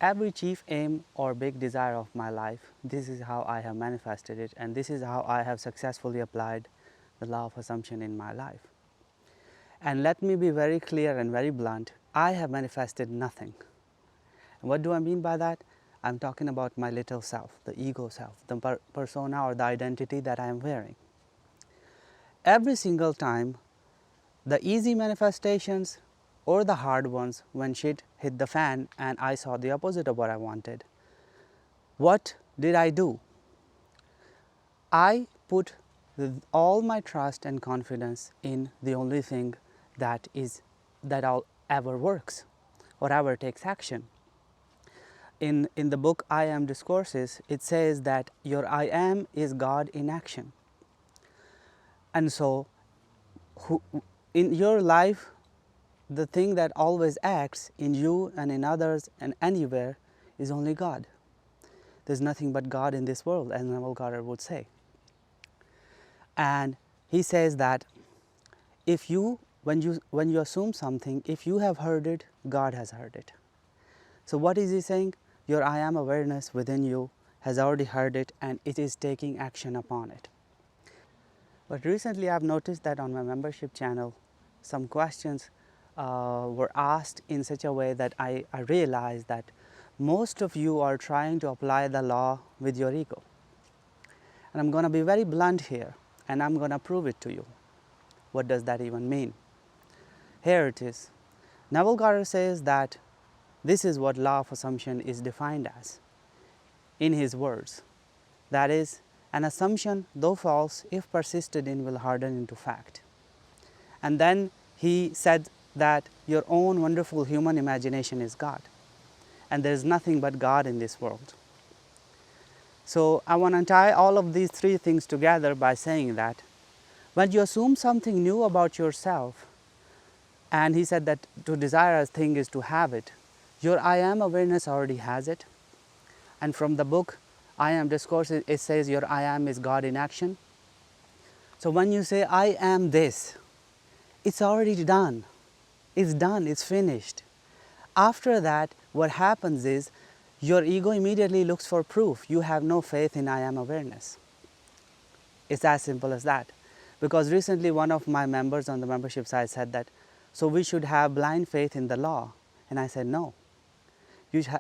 Every chief aim or big desire of my life, this is how I have manifested it, and this is how I have successfully applied the law of assumption in my life. And let me be very clear and very blunt, I have manifested nothing. And what do I mean by that? I'm talking about my little self, the ego self, the persona or the identity that I am wearing. Every single time, the easy manifestations or the hard ones, when shit hit the fan and I saw the opposite of what I wanted, what did I do? I put all my trust and confidence in the only thing that ever works or ever takes action. In the book I Am Discourses, it says that your I Am is God in action. And so, in your life, the thing that always acts in you and in others and anywhere is only God. There's nothing but God in this world, as Neville Goddard would say. And he says that when you assume something, if you have heard it, God has heard it. So what is he saying? Your I Am awareness within you has already heard it and it is taking action upon it. But recently I've noticed that on my membership channel, some questions were asked in such a way that I realized that most of you are trying to apply the law with your ego. And I'm going to be very blunt here, and I'm going to prove it to you. What does that even mean? Here it is. Neville Goddard says that this is what law of assumption is defined as, in his words. That is, an assumption, though false, if persisted in, will harden into fact. And then he said that your own wonderful human imagination is God, and there is nothing but God in this world. So I want to tie all of these three things together by saying that when you assume something new about yourself, and he said that to desire a thing is to have it, your I Am awareness already has it. And from the book I Am Discourses, it says your I Am is God in action. So when you say I am this, it's already done. It's done, it's finished. After that, what happens is your ego immediately looks for proof. You have no faith in I Am awareness. It's as simple as that. Because recently one of my members on the membership side said that, so we should have blind faith in the law. And I said, no.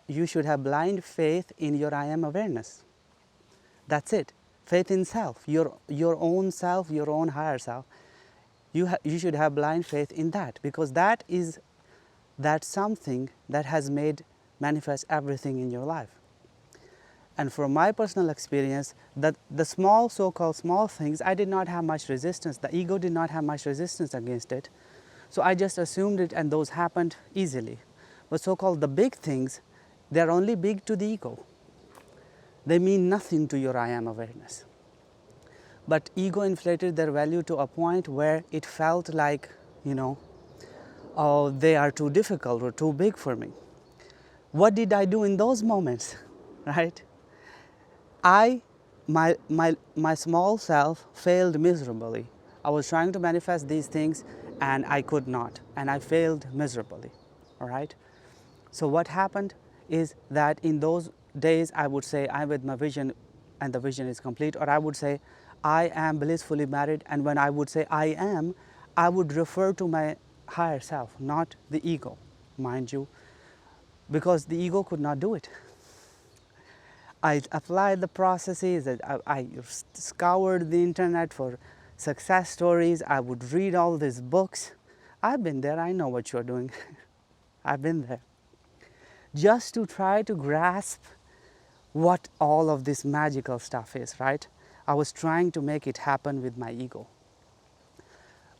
You should have blind faith in your I Am awareness. That's it. Faith in self, your own self, your own higher self. You should have blind faith in that, because that's something that has made manifest everything in your life. And from my personal experience, the small, so-called small things, I did not have much resistance. The ego did not have much resistance against it. So I just assumed it and those happened easily. But so-called the big things, they're only big to the ego. They mean nothing to your I Am awareness. But ego inflated their value to a point where it felt like, oh, they are too difficult or too big for me. What did I do in those moments, right? My small self failed miserably. I was trying to manifest these things and I could not, and I failed miserably, all right? So what happened is that in those days I would say I'm with my vision and the vision is complete, or I would say I am blissfully married, and when I would say I would refer to my higher self, not the ego, mind you, because the ego could not do it. I applied the processes, I scoured the internet for success stories, I would read all these books. I've been there, I know what you're doing. I've been there. Just to try to grasp what all of this magical stuff is, right? I was trying to make it happen with my ego.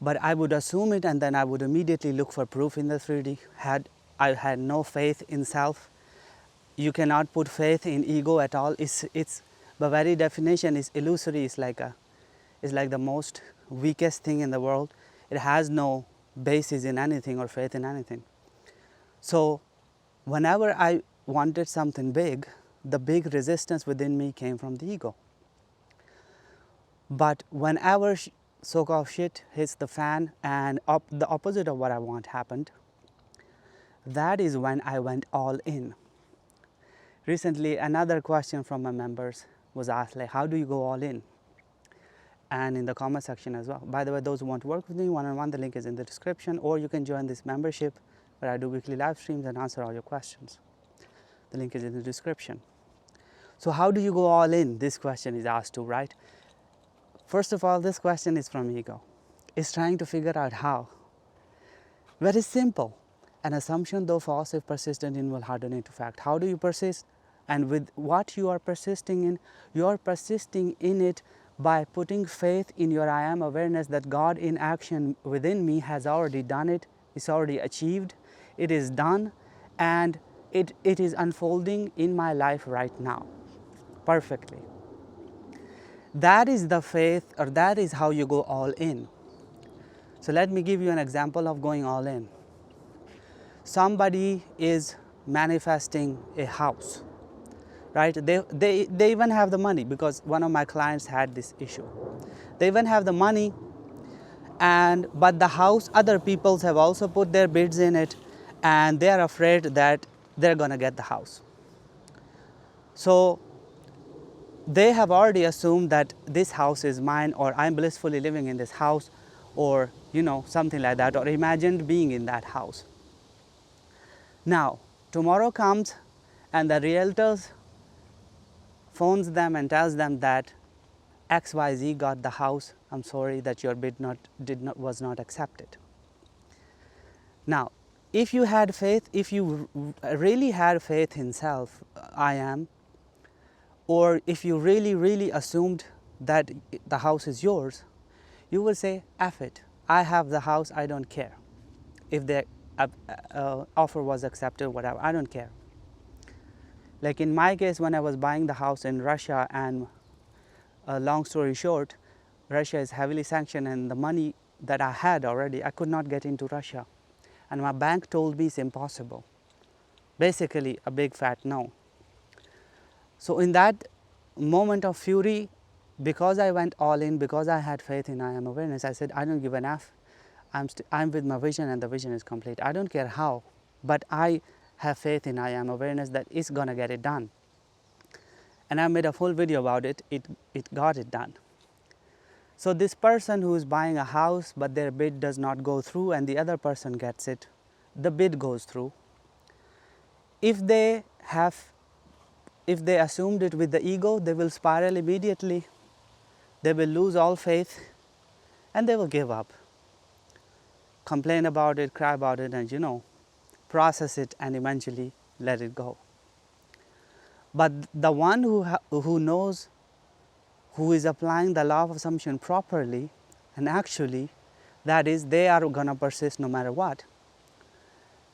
But I would assume it and then I would immediately look for proof in the 3D. I had no faith in self. You cannot put faith in ego at all. It's the very definition is illusory. It's like the most weakest thing in the world. It has no basis in anything or faith in anything. So whenever I wanted something big, the big resistance within me came from the ego. But whenever so-called shit hits the fan and the opposite of what I want happened, that is when I went all in. Recently, another question from my members was asked, like, how do you go all in? And in the comment section as well. By the way, those who want to work with me one-on-one, the link is in the description, or you can join this membership where I do weekly live streams and answer all your questions. The link is in the description. So how do you go all in? This question is asked too, right? First of all, this question is from ego. It's trying to figure out how. Very simple. An assumption, though false, if persistent in, will harden into fact. How do you persist? And with what you are persisting in, you are persisting in it by putting faith in your I am awareness that God in action within me has already done it, it's already achieved, it is done, and it is unfolding in my life right now, perfectly. That is the faith, or that is how you go all in. So let me give you an example of going all in. Somebody is manifesting a house, right? They even have the money, because one of my clients had this issue. They even have the money, but the house, other peoples have also put their bids in it, and they are afraid that they're gonna get the house. So they have already assumed that this house is mine, or I'm blissfully living in this house, or something like that, or imagined being in that house. Now, tomorrow comes and the realtors phones them and tells them that XYZ got the house. I'm sorry that your bid was not accepted. Now, if you had faith, if you really had faith in self, I am, or if you really assumed that the house is yours, you will say, F it, I have the house, I don't care. If the offer was accepted, whatever, I don't care. Like in my case, when I was buying the house in Russia, and long story short, Russia is heavily sanctioned, and the money that I had already, I could not get into Russia. And my bank told me it's impossible. Basically, a big fat no. So in that moment of fury, because I went all in, because I had faith in I am awareness, I said, I don't give an F. I'm with my vision, and the vision is complete. I don't care how, but I have faith in I am awareness that it's gonna get it done. And I made a full video about it. It got it done. So this person who is buying a house, but their bid does not go through, and the other person gets it, the bid goes through. If they assumed it with the ego, they will spiral immediately. They will lose all faith, and they will give up. Complain about it, cry about it, and process it, and eventually let it go. But the one who knows, who is applying the law of assumption properly, and actually, that is, they are gonna persist no matter what.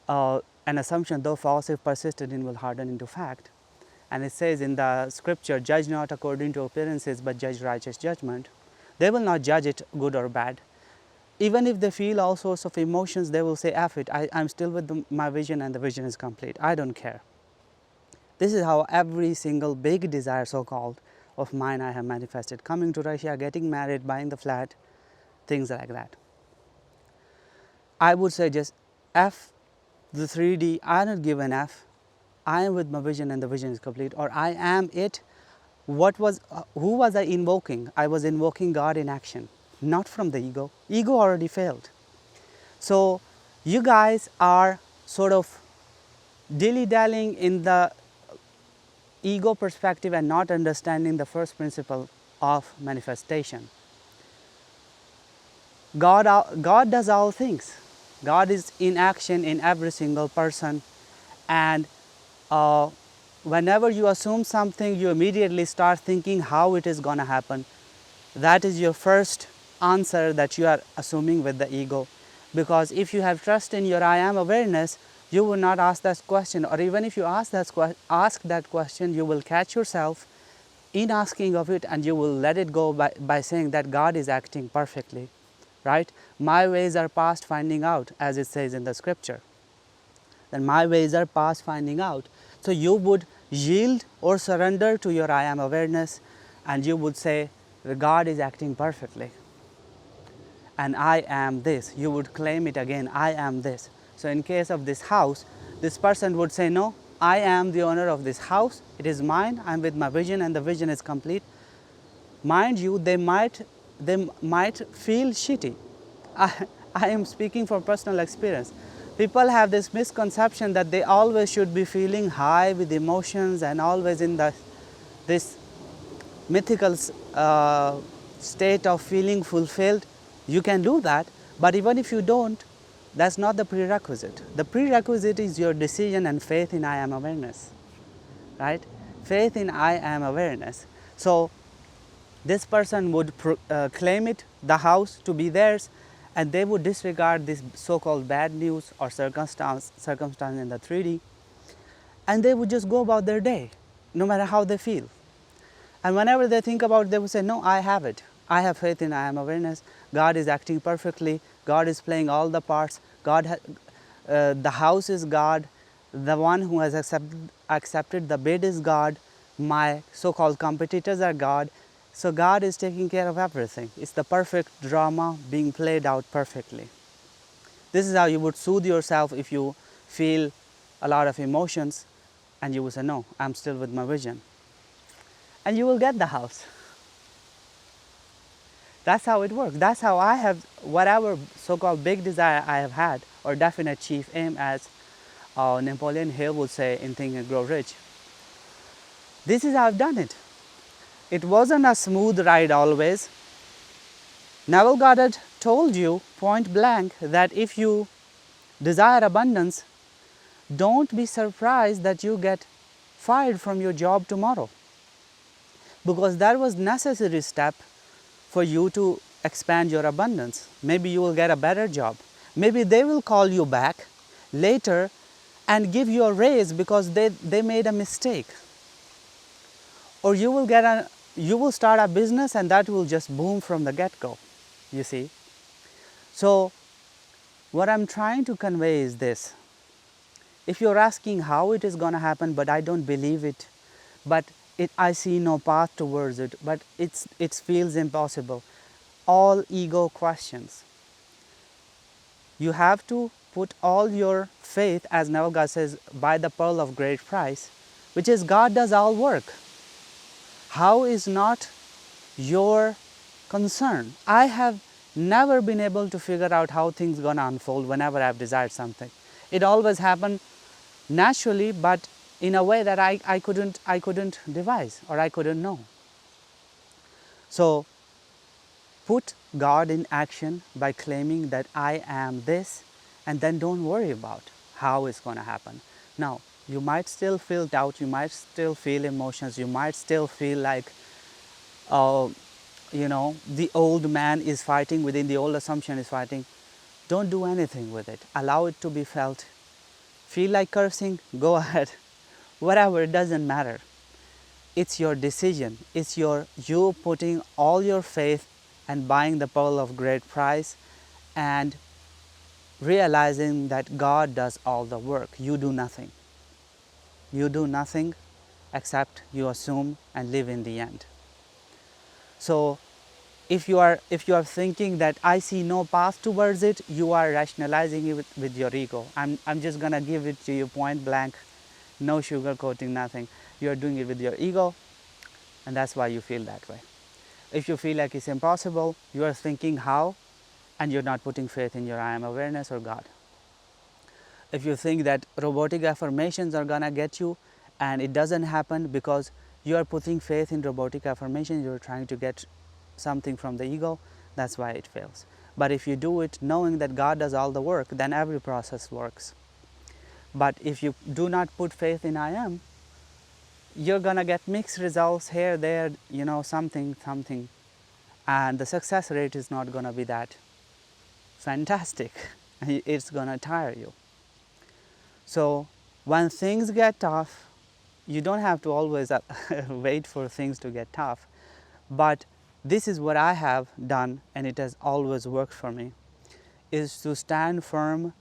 An assumption, though false, if persisted in, will harden into fact. And it says in the scripture, judge not according to appearances, but judge righteous judgment. They will not judge it good or bad. Even if they feel all sorts of emotions, they will say, F it, I'm still with my vision, and the vision is complete. I don't care. This is how every single big desire, so-called, of mine I have manifested. Coming to Russia, getting married, buying the flat, things like that. I would say just F the 3D, I don't give an F. I am with my vision, and the vision is complete. Or I am it. Who was I invoking? I was invoking God in action, not from the ego. Ego already failed. So you guys are sort of dilly-dallying in the ego perspective and not understanding the first principle of manifestation. God does all things. God is in action in every single person, and whenever you assume something, you immediately start thinking how it is going to happen. That is your first answer that you are assuming with the ego. Because if you have trust in your I am awareness, you will not ask that question, or even if you ask that question, you will catch yourself in asking of it, and you will let it go by saying that God is acting perfectly, right? My ways are past finding out, as it says in the scripture. Then my ways are past finding out. So you would yield or surrender to your I am awareness, and you would say, God is acting perfectly. And I am this. You would claim it again, I am this. So in case of this house, this person would say, no, I am the owner of this house, it is mine, I'm with my vision and the vision is complete. Mind you, they might feel shitty. I am speaking from personal experience. People have this misconception that they always should be feeling high with emotions and always in this mythical state of feeling fulfilled. You can do that, but even if you don't, that's not the prerequisite. The prerequisite is your decision and faith in I am awareness, right? Faith in I am awareness. So this person would claim it, the house, to be theirs, and they would disregard this so-called bad news or circumstance in the 3D, and they would just go about their day, no matter how they feel. And whenever they think about it, they would say, no, I have it. I have faith in I am awareness. God is acting perfectly. God is playing all the parts. The house is God. The one who has accepted the bid is God. My so-called competitors are God. So God is taking care of everything. It's the perfect drama being played out perfectly. This is how you would soothe yourself if you feel a lot of emotions, and you will say, no, I'm still with my vision. And you will get the house. That's how it works. That's how I have, whatever so-called big desire I have had, or definite chief aim, as Napoleon Hill would say in Think and Grow Rich. This is how I've done it. It wasn't a smooth ride always. Neville Goddard told you point blank that if you desire abundance, don't be surprised that you get fired from your job tomorrow, because that was necessary step for you to expand your abundance. Maybe you will get a better job. Maybe they will call you back later and give you a raise because they made a mistake. Or you will start a business and that will just boom from the get-go, you see. So what I'm trying to convey is this. If you're asking how it is going to happen, but I don't believe it, but I see no path towards it, but it feels impossible, all ego questions. You have to put all your faith, as Neville Goddard says, by the pearl of great price, which is God does all work. How is not your concern. I have never been able to figure out how things are going to unfold whenever I've desired something. It always happened naturally, but in a way that I couldn't devise or I couldn't know. So put God in action by claiming that I am this, and then don't worry about how it's going to happen. Now, you might still feel doubt, you might still feel emotions, you might still feel like the old man is fighting within, the old assumption is fighting. Don't do anything with it. Allow it to be felt. Feel like cursing? Go ahead. Whatever, it doesn't matter. It's your decision. It's you putting all your faith and buying the pearl of great price and realizing that God does all the work. You do nothing. You do nothing except you assume and live in the end. So if you are thinking that I see no path towards it, you are rationalizing it with your ego. I'm just gonna give it to you point blank, no sugarcoating, nothing. You are doing it with your ego, and that's why you feel that way. If you feel like it's impossible, you are thinking how, and you're not putting faith in your I am awareness or God. If you think that robotic affirmations are gonna get you and it doesn't happen because you are putting faith in robotic affirmations, you're trying to get something from the ego, that's why it fails. But if you do it knowing that God does all the work, then every process works. But if you do not put faith in I am, you're gonna get mixed results here, there, something, and the success rate is not gonna be that fantastic. It's gonna tire you. So when things get tough, you don't have to always wait for things to get tough, but this is what I have done, and it has always worked for me, is to stand firm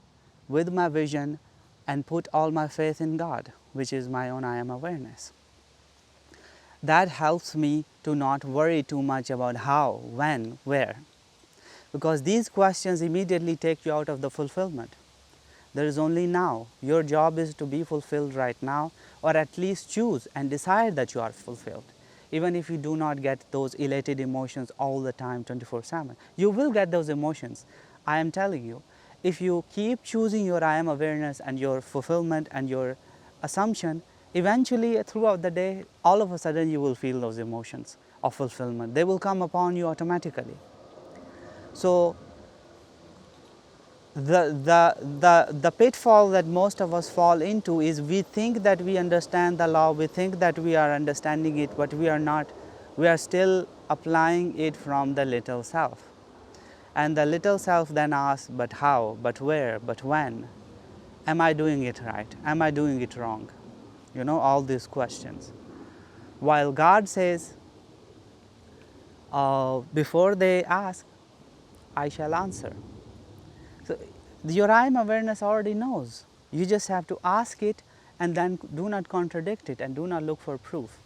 with my vision and put all my faith in God, which is my own I am awareness. That helps me to not worry too much about how, when, where, because these questions immediately take you out of the fulfillment. There is only now. Your job is to be fulfilled right now, or at least choose and decide that you are fulfilled. Even if you do not get those elated emotions all the time, 24/7, you will get those emotions. I am telling you, if you keep choosing your I am awareness and your fulfillment and your assumption, eventually throughout the day, all of a sudden you will feel those emotions of fulfillment. They will come upon you automatically. So the pitfall that most of us fall into is we think that we understand the law, we think that we are understanding it, but we are not. We are still applying it from the little self. And the little self then asks, but how, but where, but when? Am I doing it right? Am I doing it wrong? You know, all these questions. While God says, before they ask, I shall answer. So your I am awareness already knows. You just have to ask it and then do not contradict it and do not look for proof.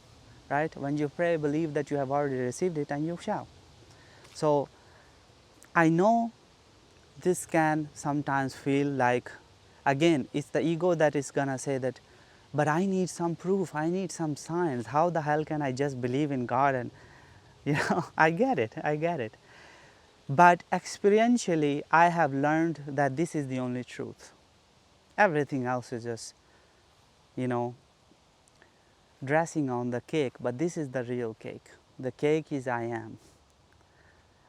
Right? When you pray, believe that you have already received it and you shall. So I know this can sometimes feel like, again, it's the ego that is gonna say that, but I need some proof, I need some signs. How the hell can I just believe in God? And I get it. But experientially, I have learned that this is the only truth. Everything else is just, you know, dressing on the cake, but this is the real cake. The cake is I am.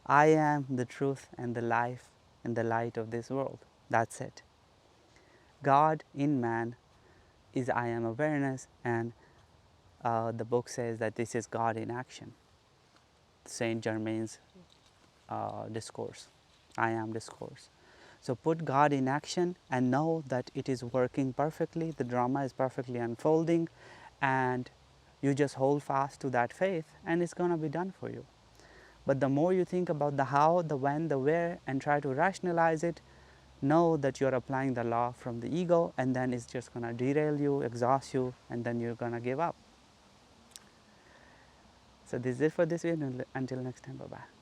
I am the truth and the life and the light of this world. That's it. God in man is I am awareness, and the book says that this is God in action. Saint Germain's discourse, I am discourse. So put God in action and know that it is working perfectly, the drama is perfectly unfolding, and you just hold fast to that faith and it's going to be done for you. But the more you think about the how, the when, the where, and try to rationalize it, know that you're applying the law from the ego, and then it's just going to derail you, exhaust you, and then you're going to give up. So this is it for this video. Until next time, bye-bye.